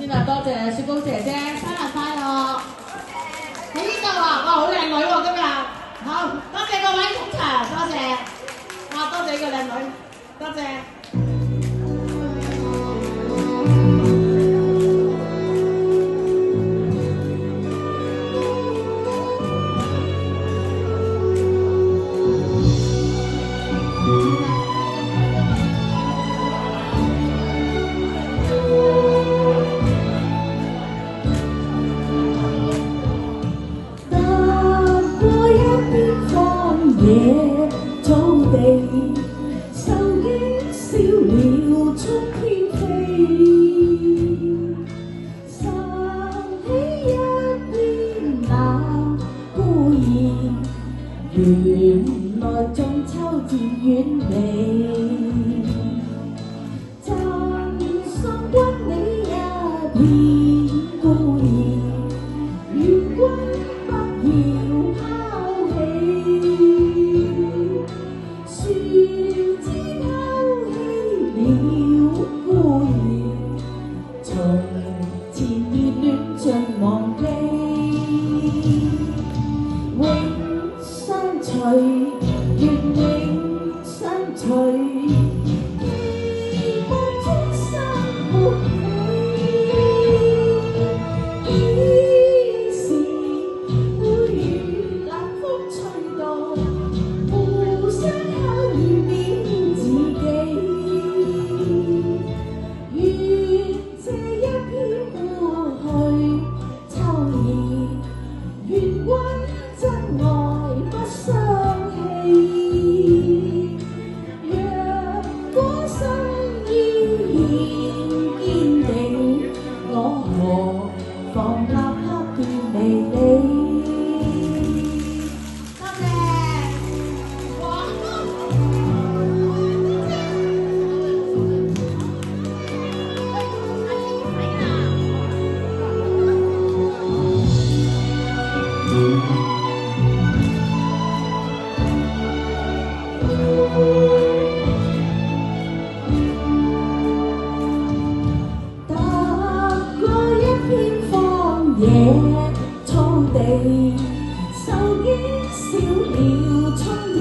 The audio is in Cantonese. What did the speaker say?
先啊，多謝雪糕姐姐，生日快樂！喺呢度啊，哇，好靚女喎今日，好多謝各位捧場，多謝，哇，多謝呢個靚女，多謝。野草地，受驚小鳥衝天飛，拾起一片那孤兒，原來中秋漸遠離，贈送君你一片孤兒，願君不要拋棄。樹枝偷起了孤兒，從前熱戀盡忘記，永相隨，願永相隨，期望終生沒你。幾時會與冷風吹動？互相考驗了自己，願這一飄過去秋意，願君真愛不傷氣，若果心依然堅定，我何妨立刻斷離你。野草地，受驚小鳥衝天